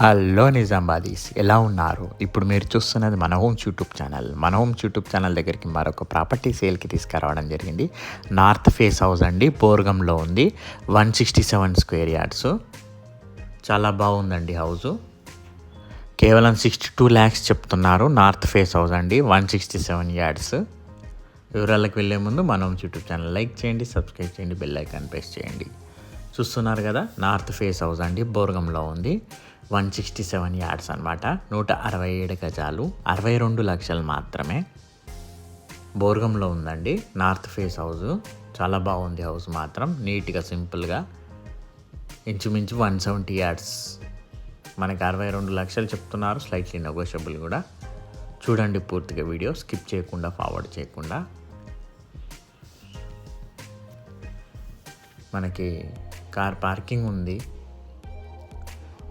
Hello నిజామాబాదీస్, ఎలా ఉన్నారు? ఇప్పుడు మీరు చూస్తున్నది మన హోమ్స్ యూట్యూబ్ ఛానల్. మన హోమ్స్ యూట్యూబ్ ఛానల్ దగ్గరికి మరొక ప్రాపర్టీ సేల్కి తీసుకురావడం జరిగింది. నార్త్ ఫేస్ హౌస్ అండి, బోర్గంలో ఉంది. 167 స్క్వేర్ యార్డ్స్. చాలా బాగుందండి హౌజు. కేవలం 62 lakhs చెప్తున్నారు. నార్త్ ఫేస్ హౌస్ అండి, 167 యార్డ్స్. వివరాలకు వెళ్ళే ముందు మన హోమ్స్ యూట్యూబ్ ఛానల్ లైక్ చేయండి, సబ్స్క్రైబ్ చేయండి, బెల్ ఐకాన్ ప్రెస్ చేయండి. చూస్తున్నారు కదా, నార్త్ ఫేస్ హౌస్ అండి, బోర్గంలో ఉంది. 167 యార్డ్స్ అనమాట. 167 గజాలు, 62 లక్షలు మాత్రమే. బోర్గంలో ఉందండి నార్త్ ఫేస్ హౌస్. చాలా బాగుంది హౌస్ మాత్రం, నీట్గా సింపుల్గా. ఇంచుమించు 170 యార్డ్స్. మనకి 62 లక్షలు చెప్తున్నారు, స్లైట్లీ నెగోషియబుల్ కూడా. చూడండి పూర్తిగా వీడియో, స్కిప్ చేయకుండా, ఫార్వర్డ్ చేయకుండా. మనకి కార్ పార్కింగ్ ఉంది,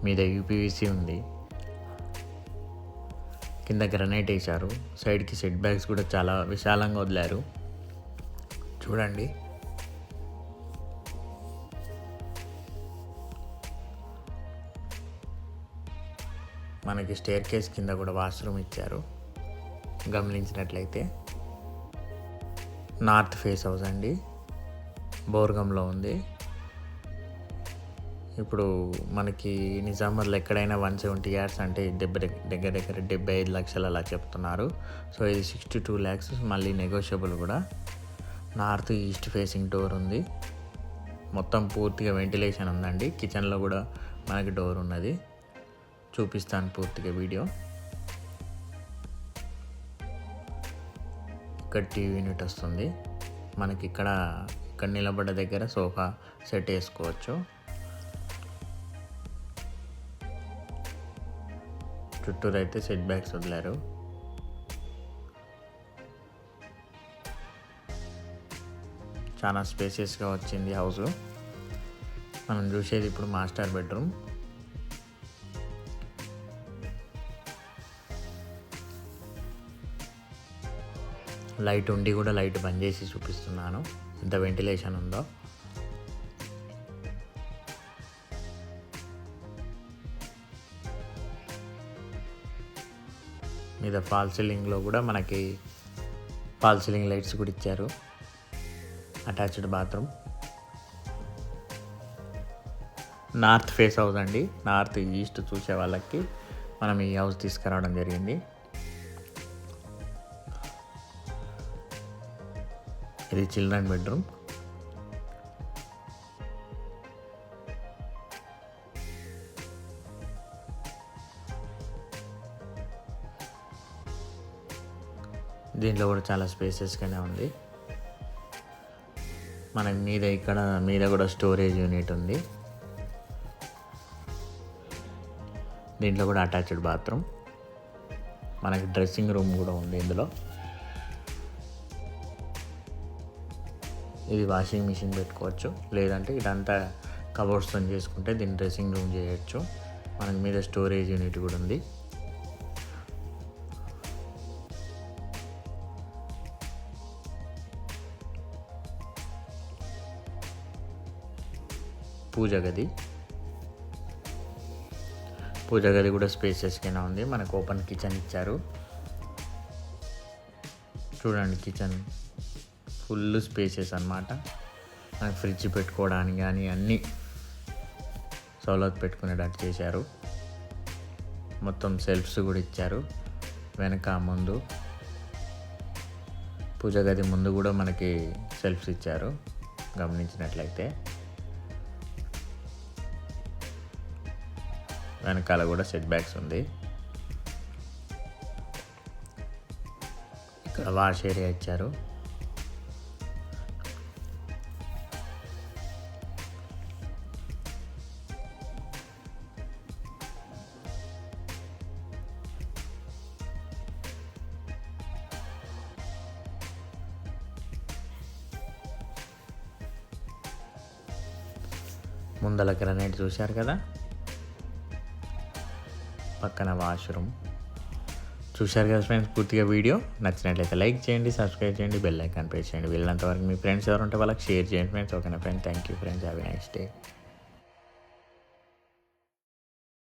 మీద యూపీవీసీ ఉంది, కింద గ్రనైట్ వేశారు. సైడ్కి సెట్ బ్యాగ్స్ కూడా చాలా విశాలంగా వదిలారు. చూడండి, మనకి స్టేర్ కేస్ కింద కూడా వాష్రూమ్ ఇచ్చారు. గమనించినట్లయితే నార్త్ ఫేస్ హౌస్ అండి, బోర్గంలో ఉంది. ఇప్పుడు మనకి నిజామాబాద్లో ఎక్కడైనా 170 యార్డ్స్ అంటే దగ్గర దగ్గర 75 లక్షలు అలా చెప్తున్నారు. సో ఇది 62 lakhs, మళ్ళీ నెగోషియబుల్ కూడా. నార్త్ ఈస్ట్ ఫేసింగ్ డోర్ ఉంది. మొత్తం పూర్తిగా వెంటిలేషన్ ఉందండి. కిచెన్లో కూడా మనకి డోర్ ఉన్నది. చూపిస్తాను పూర్తిగా వీడియో. ఇక్కడ టీవీ యూనిట్ వస్తుంది మనకి. ఇక్కడ నిలబడ్డ దగ్గర సోఫా సెట్ వేసుకోవచ్చు. చుట్టూరు అయితే సెట్ బ్యాగ్స్ వదిలారు. చాలా స్పేసియస్గా వచ్చింది హౌస్. మనం చూసేది ఇప్పుడు మాస్టర్ బెడ్రూమ్. లైట్ ఉండి కూడా లైట్ బంద్ చేసి చూపిస్తున్నాను, ఎంత వెంటిలేషన్ ఉందో. మీద ఫాల్ సీలింగ్లో కూడా మనకి ఫాల్ సీలింగ్ లైట్స్ కూడా ఇచ్చారు. Attached bathroom. North face house అండి, నార్త్ ఈస్ట్ చూసే వాళ్ళకి మనం ఈ హౌస్ తీసుకురావడం జరిగింది. ఇది చిల్డ్రన్ బెడ్రూమ్. దీంట్లో కూడా చాలా స్పేసెస్గానే ఉంది. మనకి మీద కూడా స్టోరేజ్ యూనిట్ ఉంది. దీంట్లో కూడా అటాచ్డ్ బాత్రూమ్. మనకి డ్రెస్సింగ్ రూమ్ కూడా ఉంది ఇందులో. ఇది వాషింగ్ మిషన్ పెట్టుకోవచ్చు, లేదంటే ఇదంతా కబోర్డ్స్తో చేసుకుంటే దీన్ని డ్రెస్సింగ్ రూమ్ చేయొచ్చు. మనకి మీద స్టోరేజ్ యూనిట్ కూడా ఉంది. పూజ గది కూడా స్పేసెస్గానే ఉంది. మనకు ఓపెన్ కిచెన్ ఇచ్చారు. చూడండి, కిచెన్ ఫుల్ స్పేసెస్ అన్నమాట. మనకి ఫ్రిడ్జ్ పెట్టుకోవడానికి కానీ అన్నీ సౌలత్ పెట్టుకునేటట్టు చేశారు. మొత్తం సెల్ఫ్స్ కూడా ఇచ్చారు వెనక ముందు. పూజ గది ముందు కూడా మనకి సెల్ఫ్స్ ఇచ్చారు గమనించినట్లయితే. వెనకాల కూడా సెట్ బ్యాగ్స్ ఉంది. ఇక్కడ వాష్ ఏరియా ఇచ్చారు. ముందల గ్రనైట్ చూశారు కదా, పక్కన వాష్రూమ్. చూశారు కదా ఫ్రెండ్స్ పూర్తిగా వీడియో. నచ్చినట్లయితే లైక్ చేయండి, సబ్స్క్రైబ్ చేయండి, బెల్ ఐకాన్ ప్రెస్ చేయండి. వీళ్ళంతవరకు మీ ఫ్రెండ్స్ ఎవరు ఉంటే వాళ్ళకి షేర్ చేయండి ఫ్రెండ్స్. ఓకేనా friends, thank you friends, have a nice day.